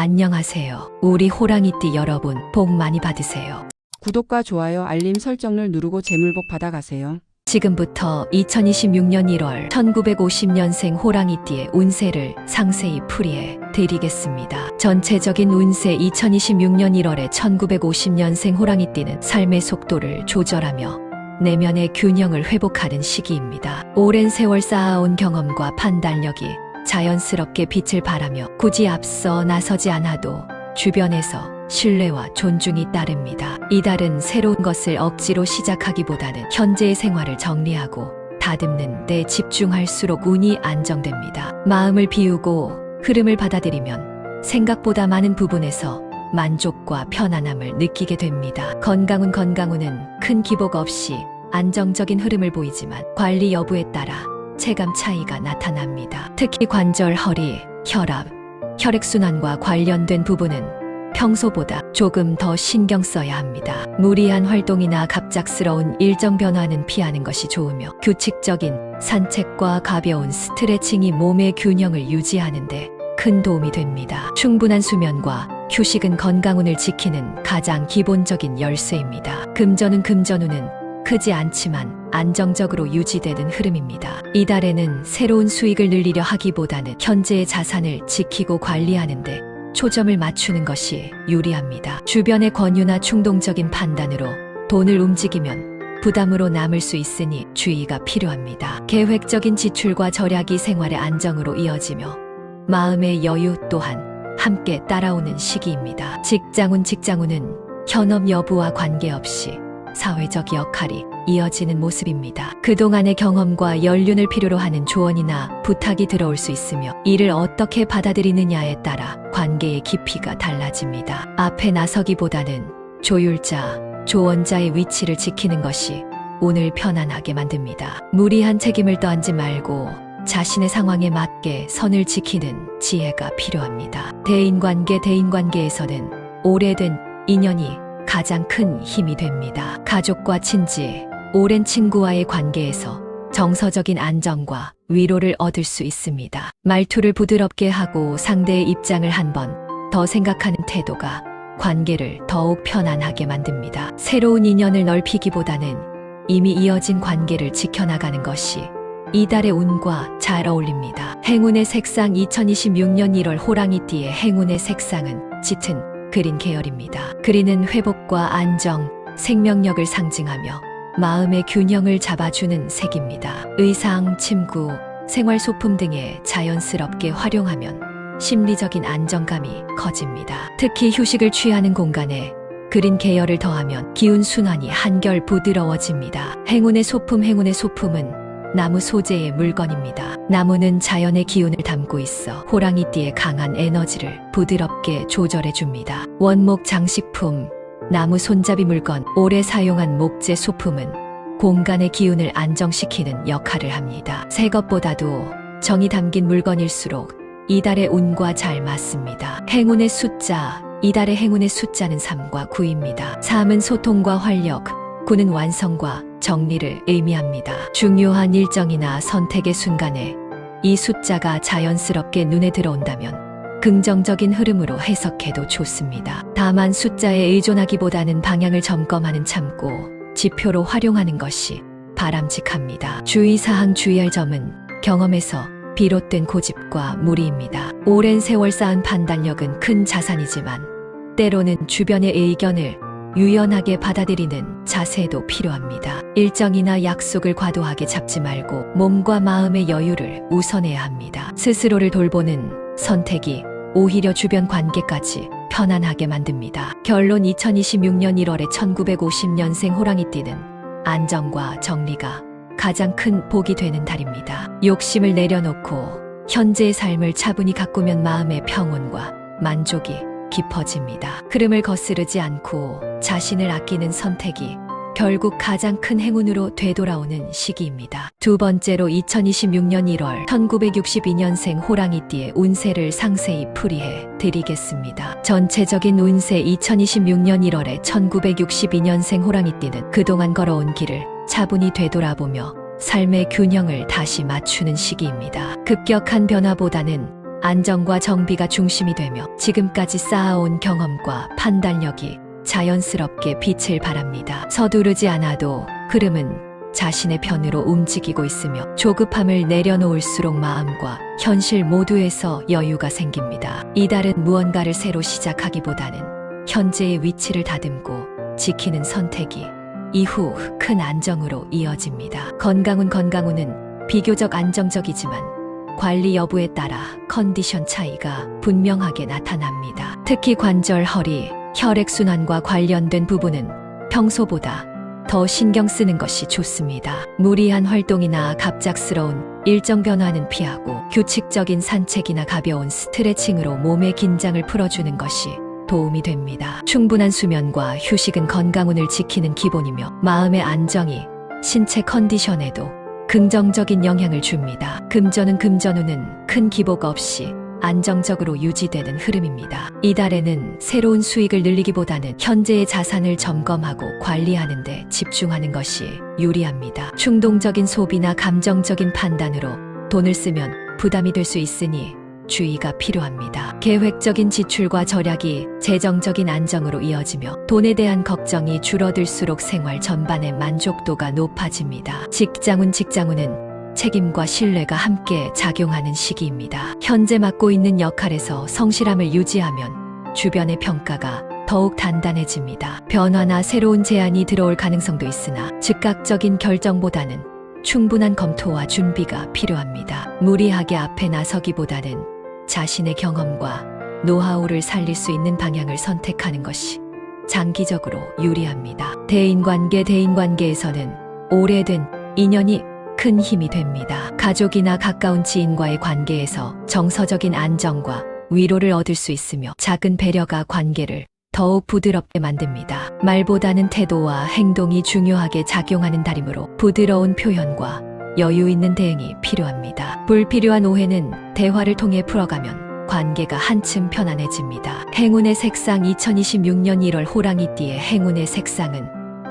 안녕하세요. 우리 호랑이띠 여러분, 복 많이 받으세요. 구독과 좋아요, 알림 설정을 누르고 재물복 받아가세요. 지금부터 2026년 1월 1950년생 호랑이띠의 운세를 상세히 풀이해 드리겠습니다. 전체적인 운세 2026년 1월에 1950년생 호랑이띠는 삶의 속도를 조절하며 내면의 균형을 회복하는 시기입니다. 오랜 세월 쌓아온 경험과 판단력이 자연스럽게 빛을 발하며 굳이 앞서 나서지 않아도 주변에서 신뢰와 존중이 따릅니다. 이달은 새로운 것을 억지로 시작하기보다는 현재의 생활을 정리하고 다듬는 데 집중할수록 운이 안정됩니다. 마음을 비우고 흐름을 받아들이면 생각보다 많은 부분에서 만족과 편안함을 느끼게 됩니다. 건강운은 큰 기복 없이 안정적인 흐름을 보이지만 관리 여부에 따라 체감 차이가 나타납니다. 특히 관절, 허리, 혈압, 혈액순환과 관련된 부분은 평소보다 조금 더 신경 써야 합니다. 무리한 활동이나 갑작스러운 일정 변화는 피하는 것이 좋으며 규칙적인 산책과 가벼운 스트레칭이 몸의 균형을 유지하는 데 큰 도움이 됩니다. 충분한 수면과 휴식은 건강운을 지키는 가장 기본적인 열쇠입니다. 금전운은 크지 않지만 안정적으로 유지되는 흐름입니다. 이달에는 새로운 수익을 늘리려 하기보다는 현재의 자산을 지키고 관리하는데 초점을 맞추는 것이 유리합니다. 주변의 권유나 충동적인 판단으로 돈을 움직이면 부담으로 남을 수 있으니 주의가 필요합니다. 계획적인 지출과 절약이 생활의 안정으로 이어지며 마음의 여유 또한 함께 따라오는 시기입니다. 직장운은 현업 여부와 관계없이 사회적 역할이 이어지는 모습입니다. 그동안의 경험과 연륜을 필요로 하는 조언이나 부탁이 들어올 수 있으며 이를 어떻게 받아들이느냐에 따라 관계의 깊이가 달라집니다. 앞에 나서기보다는 조율자, 조언자의 위치를 지키는 것이 운을 편안하게 만듭니다. 무리한 책임을 떠안지 말고 자신의 상황에 맞게 선을 지키는 지혜가 필요합니다. 대인관계에서는 오래된 인연이 가장 큰 힘이 됩니다. 가족과 친지, 오랜 친구와의 관계에서 정서적인 안정과 위로를 얻을 수 있습니다. 말투를 부드럽게 하고 상대의 입장을 한 번 더 생각하는 태도가 관계를 더욱 편안하게 만듭니다. 새로운 인연을 넓히기보다는 이미 이어진 관계를 지켜나가는 것이 이달의 운과 잘 어울립니다. 행운의 색상 2026년 1월 호랑이띠의 행운의 색상은 짙은 그린 계열입니다. 그린은 회복과 안정, 생명력을 상징하며 마음의 균형을 잡아주는 색입니다. 의상, 침구, 생활소품 등에 자연스럽게 활용하면 심리적인 안정감이 커집니다. 특히 휴식을 취하는 공간에 그린 계열을 더하면 기운 순환이 한결 부드러워집니다. 행운의 소품은 나무 소재의 물건입니다. 나무는 자연의 기운을 담고 있어 호랑이띠의 강한 에너지를 부드럽게 조절해줍니다. 원목 장식품, 나무 손잡이 물건, 오래 사용한 목재 소품은 공간의 기운을 안정시키는 역할을 합니다. 새 것보다도 정이 담긴 물건일수록 이달의 운과 잘 맞습니다. 행운의 숫자, 이달의 행운의 숫자는 3과 9입니다. 3은 소통과 활력, 9는 완성과 정리를 의미합니다. 중요한 일정이나 선택의 순간에 이 숫자가 자연스럽게 눈에 들어온다면 긍정적인 흐름으로 해석해도 좋습니다. 다만 숫자에 의존하기보다는 방향을 점검하는 참고 지표로 활용하는 것이 바람직합니다. 주의사항 주의할 점은 경험에서 비롯된 고집과 무리입니다. 오랜 세월 쌓은 판단력은 큰 자산이지만 때로는 주변의 의견을 유연하게 받아들이는 자세도 필요합니다. 일정이나 약속을 과도하게 잡지 말고 몸과 마음의 여유를 우선해야 합니다. 스스로를 돌보는 선택이 오히려 주변 관계까지 편안하게 만듭니다. 결론 2026년 1월에 1950년생 호랑이띠는 안정과 정리가 가장 큰 복이 되는 달입니다. 욕심을 내려놓고 현재의 삶을 차분히 가꾸면 마음의 평온과 만족이 깊어집니다. 흐름을 거스르지 않고 자신을 아끼는 선택이 결국 가장 큰 행운으로 되돌아오는 시기입니다. 두 번째로 2026년 1월 1962년생 호랑이띠의 운세를 상세히 풀이해 드리겠습니다. 전체적인 운세 2026년 1월에 1962년생 호랑이띠는 그동안 걸어온 길을 차분히 되돌아보며 삶의 균형을 다시 맞추는 시기입니다. 급격한 변화보다는 안정과 정비가 중심이 되며 지금까지 쌓아온 경험과 판단력이 자연스럽게 빛을 발합니다. 서두르지 않아도 흐름은 자신의 편으로 움직이고 있으며 조급함을 내려놓을수록 마음과 현실 모두에서 여유가 생깁니다. 이달은 무언가를 새로 시작하기보다는 현재의 위치를 다듬고 지키는 선택이 이후 큰 안정으로 이어집니다. 건강운은 비교적 안정적이지만 관리 여부에 따라 컨디션 차이가 분명하게 나타납니다. 특히 관절, 허리, 혈액순환과 관련된 부분은 평소보다 더 신경 쓰는 것이 좋습니다. 무리한 활동이나 갑작스러운 일정 변화는 피하고 규칙적인 산책이나 가벼운 스트레칭으로 몸의 긴장을 풀어주는 것이 도움이 됩니다. 충분한 수면과 휴식은 건강운을 지키는 기본이며 마음의 안정이 신체 컨디션에도 긍정적인 영향을 줍니다. 금전운은 큰 기복 없이 안정적으로 유지되는 흐름입니다. 이달에는 새로운 수익을 늘리기보다는 현재의 자산을 점검하고 관리하는 데 집중하는 것이 유리합니다. 충동적인 소비나 감정적인 판단으로 돈을 쓰면 부담이 될 수 있으니 주의가 필요합니다. 계획적인 지출과 절약이 재정적인 안정으로 이어지며 돈에 대한 걱정이 줄어들수록 생활 전반의 만족도가 높아집니다. 직장운은 책임과 신뢰가 함께 작용하는 시기입니다. 현재 맡고 있는 역할에서 성실함을 유지하면 주변의 평가가 더욱 단단해집니다. 변화나 새로운 제안이 들어올 가능성도 있으나 즉각적인 결정보다는 충분한 검토와 준비가 필요합니다. 무리하게 앞에 나서기보다는 자신의 경험과 노하우를 살릴 수 있는 방향을 선택하는 것이 장기적으로 유리합니다. 대인관계에서는 오래된 인연이 큰 힘이 됩니다. 가족이나 가까운 지인과의 관계에서 정서적인 안정과 위로를 얻을 수 있으며 작은 배려가 관계를 더욱 부드럽게 만듭니다. 말보다는 태도와 행동이 중요하게 작용하는 달이므로 부드러운 표현과 여유 있는 대응이 필요합니다. 불필요한 오해는 대화를 통해 풀어가면 관계가 한층 편안해집니다. 행운의 색상 2026년 1월 호랑이띠의 행운의 색상은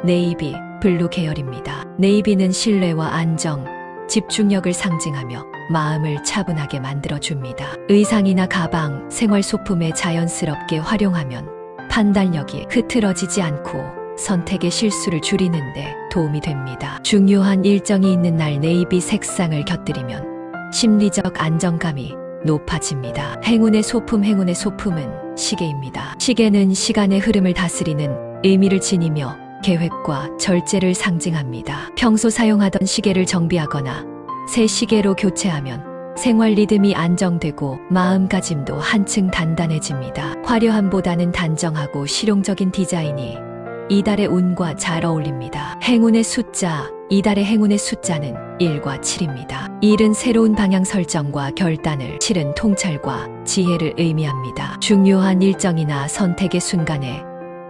네이비 블루 계열입니다. 네이비는 신뢰와 안정, 집중력을 상징하며 마음을 차분하게 만들어줍니다. 의상이나 가방, 생활소품에 자연스럽게 활용하면 판단력이 흐트러지지 않고 선택의 실수를 줄이는데 도움이 됩니다. 중요한 일정이 있는 날 네이비 색상을 곁들이면 심리적 안정감이 높아집니다. 행운의 소품은 시계입니다. 시계는 시간의 흐름을 다스리는 의미를 지니며 계획과 절제를 상징합니다. 평소 사용하던 시계를 정비하거나 새 시계로 교체하면 생활 리듬이 안정되고 마음가짐도 한층 단단해집니다. 화려함보다는 단정하고 실용적인 디자인이 이달의 운과 잘 어울립니다. 이달의 행운의 숫자는 1과 7입니다. 1은 새로운 방향 설정과 결단을, 7은 통찰과 지혜를 의미합니다. 중요한 일정이나 선택의 순간에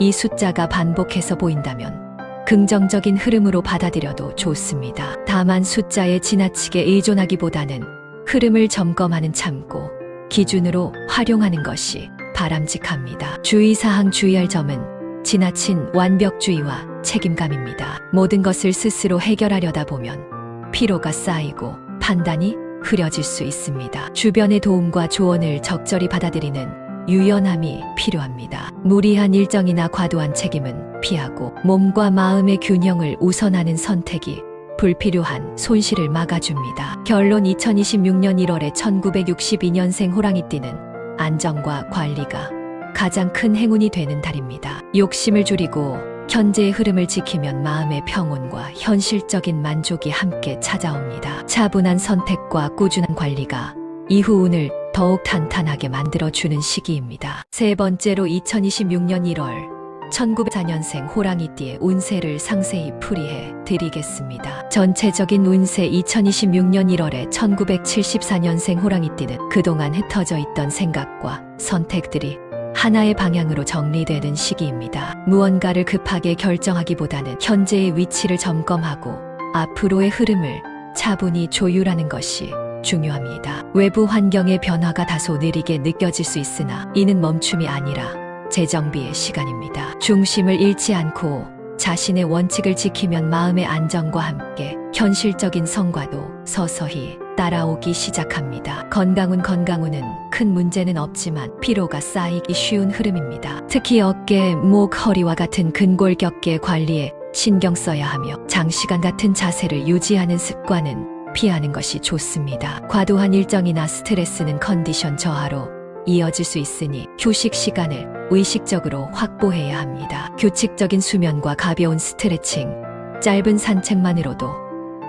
이 숫자가 반복해서 보인다면 긍정적인 흐름으로 받아들여도 좋습니다. 다만 숫자에 지나치게 의존하기보다는 흐름을 점검하는 참고 기준으로 활용하는 것이 바람직합니다. 주의사항 주의할 점은 지나친 완벽주의와 책임감입니다. 모든 것을 스스로 해결하려다 보면 피로가 쌓이고 판단이 흐려질 수 있습니다. 주변의 도움과 조언을 적절히 받아들이는 유연함이 필요합니다. 무리한 일정이나 과도한 책임은 피하고 몸과 마음의 균형을 우선하는 선택이 불필요한 손실을 막아줍니다. 결론 2026년 1월에 1962년생 호랑이띠는 안정과 관리가 가장 큰 행운이 되는 달입니다. 욕심을 줄이고 현재의 흐름을 지키면 마음의 평온과 현실적인 만족이 함께 찾아옵니다. 차분한 선택과 꾸준한 관리가 이후 운을 더욱 탄탄하게 만들어주는 시기입니다. 세 번째로 2026년 1월 1904년생 호랑이띠의 운세를 상세히 풀이해 드리겠습니다. 전체적인 운세 2026년 1월에 1974년생 호랑이띠는 그동안 흩어져 있던 생각과 선택들이 하나의 방향으로 정리되는 시기입니다. 무언가를 급하게 결정하기보다는 현재의 위치를 점검하고 앞으로의 흐름을 차분히 조율하는 것이 중요합니다. 외부 환경의 변화가 다소 느리게 느껴질 수 있으나 이는 멈춤이 아니라 재정비의 시간입니다. 중심을 잃지 않고 자신의 원칙을 지키면 마음의 안정과 함께 현실적인 성과도 서서히 따라오기 시작합니다. 건강운은 큰 문제는 없지만 피로가 쌓이기 쉬운 흐름입니다. 특히 어깨, 목, 허리와 같은 근골격계 관리에 신경 써야 하며 장시간 같은 자세를 유지하는 습관은 피하는 것이 좋습니다. 과도한 일정이나 스트레스는 컨디션 저하로 이어질 수 있으니 휴식 시간을 의식적으로 확보해야 합니다. 규칙적인 수면과 가벼운 스트레칭, 짧은 산책만으로도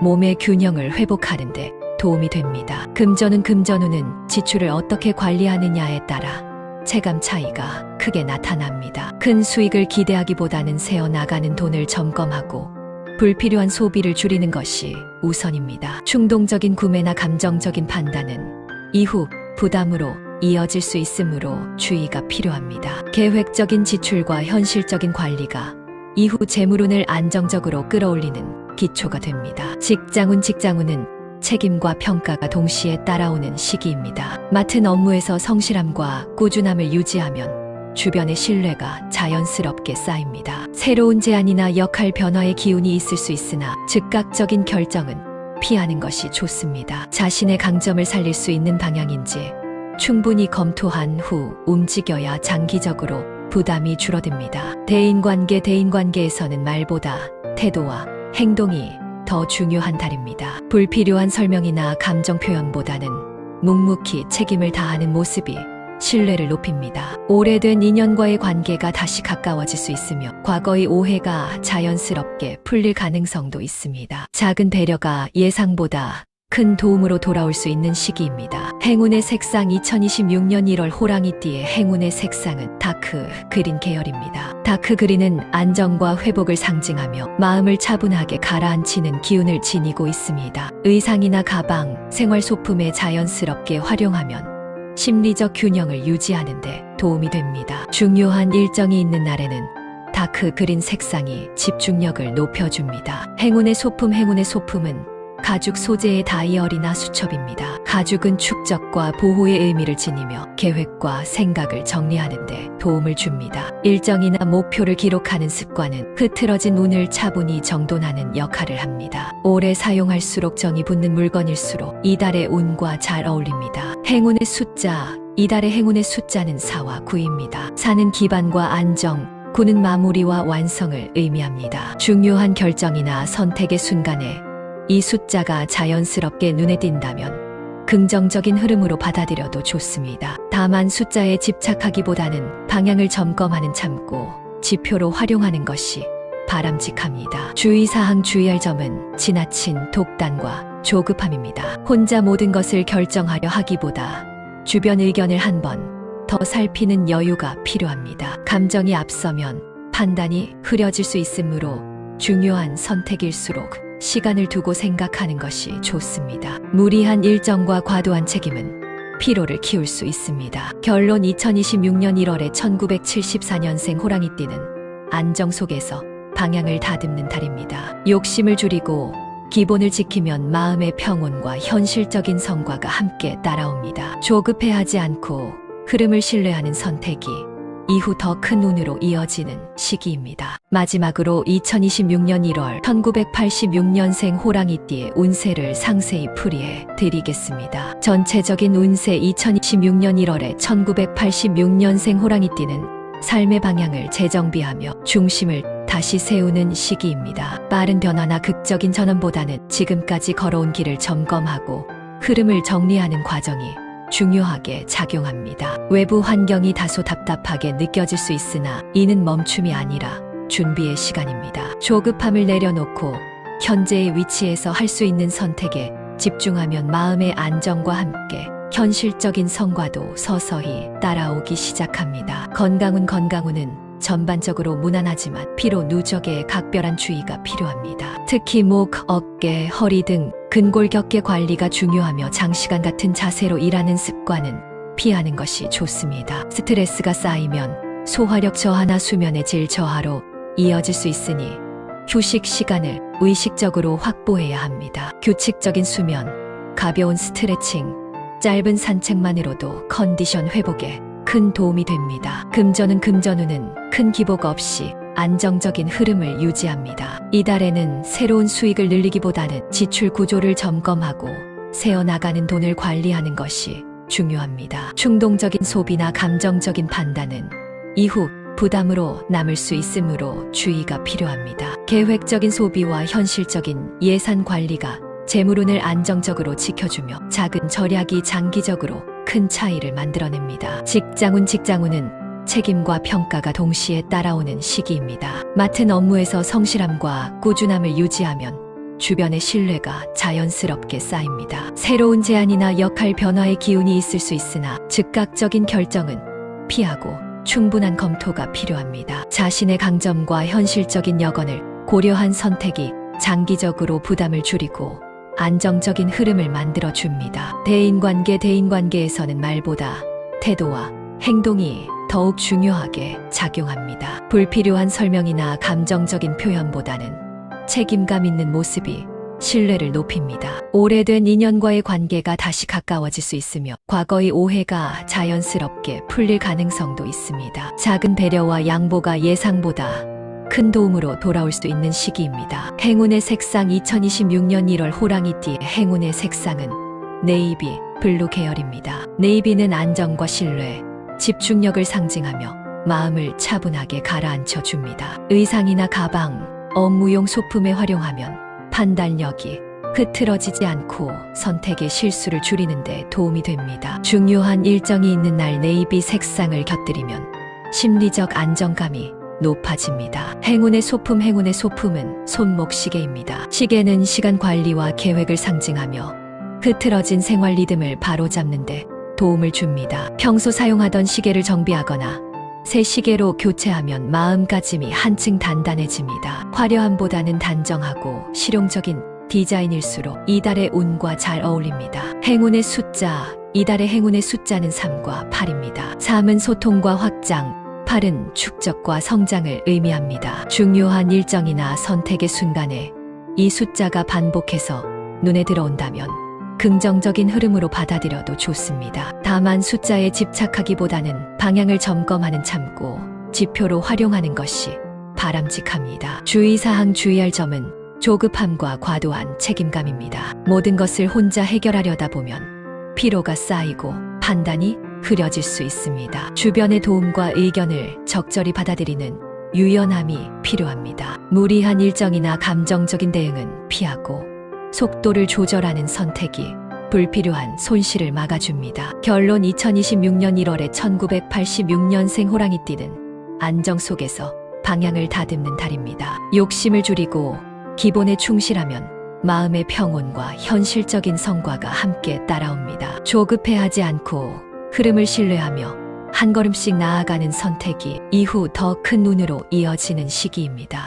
몸의 균형을 회복하는 데 도움이 됩니다. 금전운은 지출을 어떻게 관리하느냐에 따라 체감 차이가 크게 나타납니다. 큰 수익을 기대하기보다는 새어나가는 돈을 점검하고 불필요한 소비를 줄이는 것이 우선입니다. 충동적인 구매나 감정적인 판단은 이후 부담으로 이어질 수 있으므로 주의가 필요합니다. 계획적인 지출과 현실적인 관리가 이후 재물운을 안정적으로 끌어올리는 기초가 됩니다. 직장운은 책임과 평가가 동시에 따라오는 시기입니다. 맡은 업무에서 성실함과 꾸준함을 유지하면 주변의 신뢰가 자연스럽게 쌓입니다. 새로운 제안이나 역할 변화의 기운이 있을 수 있으나 즉각적인 결정은 피하는 것이 좋습니다. 자신의 강점을 살릴 수 있는 방향인지 충분히 검토한 후 움직여야 장기적으로 부담이 줄어듭니다. 대인관계에서는 말보다 태도와 행동이 더 중요한 달입니다. 불필요한 설명이나 감정 표현보다는 묵묵히 책임을 다하는 모습이 신뢰를 높입니다. 오래된 인연과의 관계가 다시 가까워질 수 있으며 과거의 오해가 자연스럽게 풀릴 가능성도 있습니다. 작은 배려가 예상보다 큰 도움으로 돌아올 수 있는 시기입니다. 행운의 색상 2026년 1월 호랑이띠의 행운의 색상은 다크 그린 계열입니다. 다크 그린은 안정과 회복을 상징하며 마음을 차분하게 가라앉히는 기운을 지니고 있습니다. 의상이나 가방, 생활 소품에 자연스럽게 활용하면 심리적 균형을 유지하는 데 도움이 됩니다. 중요한 일정이 있는 날에는 다크 그린 색상이 집중력을 높여줍니다. 행운의 소품은 가죽 소재의 다이어리나 수첩입니다. 가죽은 축적과 보호의 의미를 지니며 계획과 생각을 정리하는 데 도움을 줍니다. 일정이나 목표를 기록하는 습관은 흐트러진 운을 차분히 정돈하는 역할을 합니다. 오래 사용할수록 정이 붙는 물건일수록 이달의 운과 잘 어울립니다. 이달의 행운의 숫자는 4와 9입니다. 4는 기반과 안정, 9는 마무리와 완성을 의미합니다. 중요한 결정이나 선택의 순간에 이 숫자가 자연스럽게 눈에 띈다면 긍정적인 흐름으로 받아들여도 좋습니다. 다만 숫자에 집착하기보다는 방향을 점검하는 참고 지표로 활용하는 것이 바람직합니다. 주의사항 주의할 점은 지나친 독단과 조급함입니다. 혼자 모든 것을 결정하려 하기보다 주변 의견을 한번 더 살피는 여유가 필요합니다. 감정이 앞서면 판단이 흐려질 수 있으므로 중요한 선택일수록 시간을 두고 생각하는 것이 좋습니다. 무리한 일정과 과도한 책임은 피로를 키울 수 있습니다. 결론 2026년 1월에 1974년생 호랑이띠는 안정 속에서 방향을 다듬는 달입니다. 욕심을 줄이고 기본을 지키면 마음의 평온과 현실적인 성과가 함께 따라옵니다. 조급해하지 않고 흐름을 신뢰하는 선택이 이후 더 큰 운으로 이어지는 시기입니다. 마지막으로 2026년 1월 1986년생 호랑이띠의 운세를 상세히 풀이해 드리겠습니다. 전체적인 운세 2026년 1월에 1986년생 호랑이띠는 삶의 방향을 재정비하며 중심을 다시 세우는 시기입니다. 빠른 변화나 극적인 전환보다는 지금까지 걸어온 길을 점검하고 흐름을 정리하는 과정이 중요하게 작용합니다. 외부 환경이 다소 답답하게 느껴질 수 있으나 이는 멈춤이 아니라 준비의 시간입니다. 조급함을 내려놓고 현재의 위치에서 할 수 있는 선택에 집중하면 마음의 안정과 함께 현실적인 성과도 서서히 따라오기 시작합니다. 건강운은 전반적으로 무난하지만 피로 누적에 각별한 주의가 필요합니다. 특히 목, 어깨, 허리 등 근골격계 관리가 중요하며 장시간 같은 자세로 일하는 습관은 피하는 것이 좋습니다. 스트레스가 쌓이면 소화력 저하나 수면의 질 저하로 이어질 수 있으니 휴식 시간을 의식적으로 확보해야 합니다. 규칙적인 수면, 가벼운 스트레칭, 짧은 산책만으로도 컨디션 회복에 큰 도움이 됩니다. 금전운은 큰 기복 없이 안정적인 흐름을 유지합니다. 이달에는 새로운 수익을 늘리기보다는 지출 구조를 점검하고 새어나가는 돈을 관리하는 것이 중요합니다. 충동적인 소비나 감정적인 판단은 이후 부담으로 남을 수 있으므로 주의가 필요합니다. 계획적인 소비와 현실적인 예산 관리가 재물운을 안정적으로 지켜주며 작은 절약이 장기적으로 큰 차이를 만들어냅니다. 직장운은 책임과 평가가 동시에 따라오는 시기입니다. 맡은 업무에서 성실함과 꾸준함을 유지하면 주변의 신뢰가 자연스럽게 쌓입니다. 새로운 제안이나 역할 변화의 기운이 있을 수 있으나 즉각적인 결정은 피하고 충분한 검토가 필요합니다. 자신의 강점과 현실적인 여건을 고려한 선택이 장기적으로 부담을 줄이고 안정적인 흐름을 만들어 줍니다. 대인관계에서는 말보다 태도와 행동이 더욱 중요하게 작용합니다. 불필요한 설명이나 감정적인 표현보다는 책임감 있는 모습이 신뢰를 높입니다. 오래된 인연과의 관계가 다시 가까워질 수 있으며 과거의 오해가 자연스럽게 풀릴 가능성도 있습니다. 작은 배려와 양보가 예상보다 큰 도움으로 돌아올 수 있는 시기입니다. 행운의 색상 2026년 1월 호랑이띠의 행운의 색상은 네이비, 블루 계열입니다. 네이비는 안정과 신뢰, 집중력을 상징하며 마음을 차분하게 가라앉혀 줍니다. 의상이나 가방, 업무용 소품에 활용하면 판단력이 흐트러지지 않고 선택의 실수를 줄이는 데 도움이 됩니다. 중요한 일정이 있는 날 네이비 색상을 곁들이면 심리적 안정감이 높아집니다. 행운의 소품은 손목 시계입니다. 시계는 시간 관리와 계획을 상징하며 흐트러진 생활 리듬을 바로잡는 데 도움을 줍니다. 평소 사용하던 시계를 정비하거나 새 시계로 교체하면 마음가짐이 한층 단단해집니다. 화려함보다는 단정하고 실용적인 디자인일수록 이달의 운과 잘 어울립니다. 이달의 행운의 숫자는 3과 8입니다. 3은 소통과 확장, 8은 축적과 성장을 의미합니다. 중요한 일정이나 선택의 순간에 이 숫자가 반복해서 눈에 들어온다면 긍정적인 흐름으로 받아들여도 좋습니다. 다만 숫자에 집착하기보다는 방향을 점검하는 참고 지표로 활용하는 것이 바람직합니다. 주의할 점은 조급함과 과도한 책임감입니다. 모든 것을 혼자 해결하려다 보면 피로가 쌓이고 판단이 흐려질 수 있습니다. 주변의 도움과 의견을 적절히 받아들이는 유연함이 필요합니다. 무리한 일정이나 감정적인 대응은 피하고 속도를 조절하는 선택이 불필요한 손실을 막아줍니다. 결론 2026년 1월에 1986년생 호랑이띠는 안정 속에서 방향을 다듬는 달입니다. 욕심을 줄이고 기본에 충실하면 마음의 평온과 현실적인 성과가 함께 따라옵니다. 조급해하지 않고 흐름을 신뢰하며 한 걸음씩 나아가는 선택이 이후 더 큰 운으로 이어지는 시기입니다.